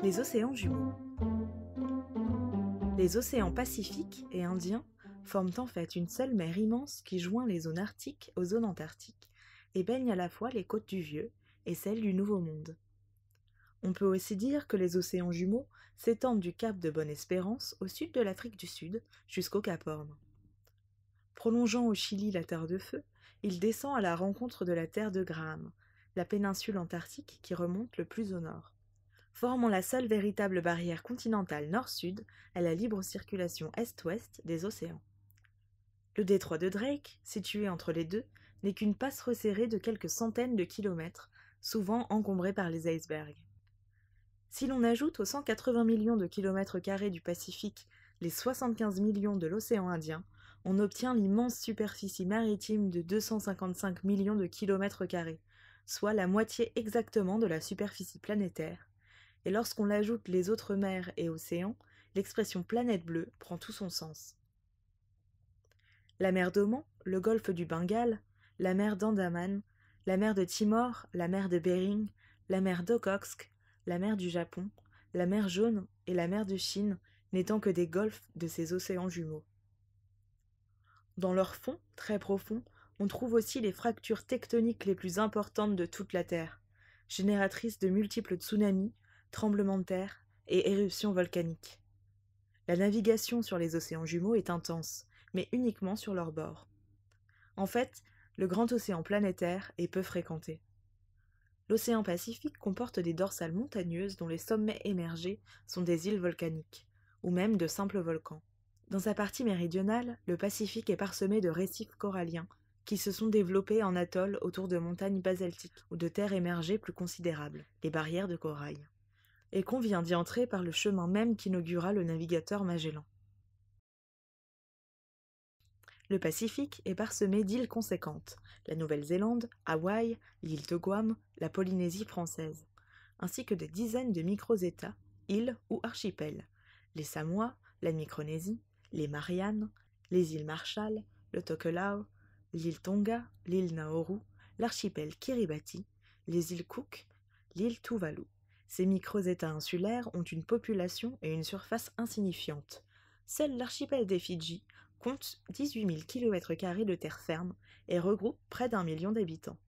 Les océans jumeaux. Les océans Pacifique et Indien forment en fait une seule mer immense qui joint les zones arctiques aux zones antarctiques et baigne à la fois les côtes du Vieux et celles du Nouveau Monde. On peut aussi dire que les océans jumeaux s'étendent du cap de Bonne-Espérance au sud de l'Afrique du Sud jusqu'au Cap Horn. Prolongeant au Chili la Terre de Feu, il descend à la rencontre de la Terre de Graham, la péninsule antarctique qui remonte le plus au nord, formant la seule véritable barrière continentale nord-sud à la libre circulation est-ouest des océans. Le détroit de Drake, situé entre les deux, n'est qu'une passe resserrée de quelques centaines de kilomètres, souvent encombrée par les icebergs. Si l'on ajoute aux 180 millions de kilomètres carrés du Pacifique les 75 millions de l'océan Indien, on obtient l'immense superficie maritime de 255 millions de kilomètres carrés, soit la moitié exactement de la superficie planétaire. Et lorsqu'on l'ajoute les autres mers et océans, l'expression planète bleue prend tout son sens. La mer d'Oman, le golfe du Bengale, la mer d'Andaman, la mer de Timor, la mer de Bering, la mer d'Okhotsk, la mer du Japon, la mer Jaune et la mer de Chine n'étant que des golfes de ces océans jumeaux. Dans leur fond, très profond, on trouve aussi les fractures tectoniques les plus importantes de toute la Terre, génératrices de multiples tsunamis, tremblements de terre et éruptions volcaniques. La navigation sur les océans jumeaux est intense, mais uniquement sur leurs bords. En fait, le grand océan planétaire est peu fréquenté. L'océan Pacifique comporte des dorsales montagneuses dont les sommets émergés sont des îles volcaniques, ou même de simples volcans. Dans sa partie méridionale, le Pacifique est parsemé de récifs coralliens qui se sont développés en atolls autour de montagnes basaltiques ou de terres émergées plus considérables, les barrières de corail. Et convient d'y entrer par le chemin même qu'inaugura le navigateur Magellan. Le Pacifique est parsemé d'îles conséquentes, la Nouvelle-Zélande, Hawaï, l'île de Guam, la Polynésie française, ainsi que des dizaines de micro-États, îles ou archipels, les Samoa, la Micronésie, les Mariannes, les îles Marshall, le Tokelau, l'île Tonga, l'île Nauru, l'archipel Kiribati, les îles Cook, l'île Tuvalu. Ces micro-États insulaires ont une population et une surface insignifiantes. Seul l'archipel des Fidji compte 18 000 km² de terre ferme et regroupe près d'1 million d'habitants.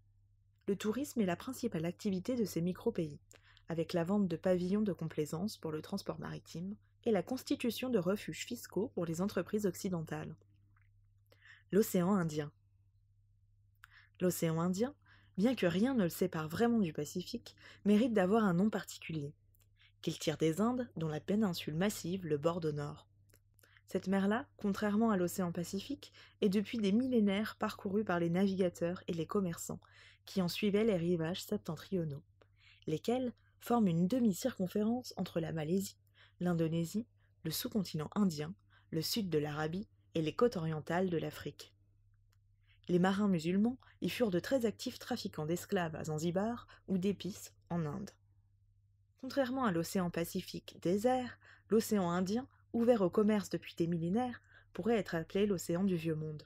Le tourisme est la principale activité de ces micro-pays, avec la vente de pavillons de complaisance pour le transport maritime et la constitution de refuges fiscaux pour les entreprises occidentales. L'océan Indien. L'océan Indien, bien que rien ne le sépare vraiment du Pacifique, mérite d'avoir un nom particulier, qu'il tire des Indes, dont la péninsule massive le borde au nord. Cette mer-là, contrairement à l'océan Pacifique, est depuis des millénaires parcourue par les navigateurs et les commerçants qui en suivaient les rivages septentrionaux, lesquels forment une demi-circonférence entre la Malaisie, l'Indonésie, le sous-continent indien, le sud de l'Arabie et les côtes orientales de l'Afrique. Les marins musulmans y furent de très actifs trafiquants d'esclaves à Zanzibar ou d'épices en Inde. Contrairement à l'océan Pacifique désert, l'océan Indien, ouvert au commerce depuis des millénaires, pourrait être appelé l'océan du Vieux Monde.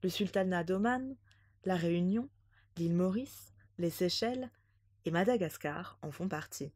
Le sultanat d'Oman, la Réunion, l'île Maurice, les Seychelles et Madagascar en font partie.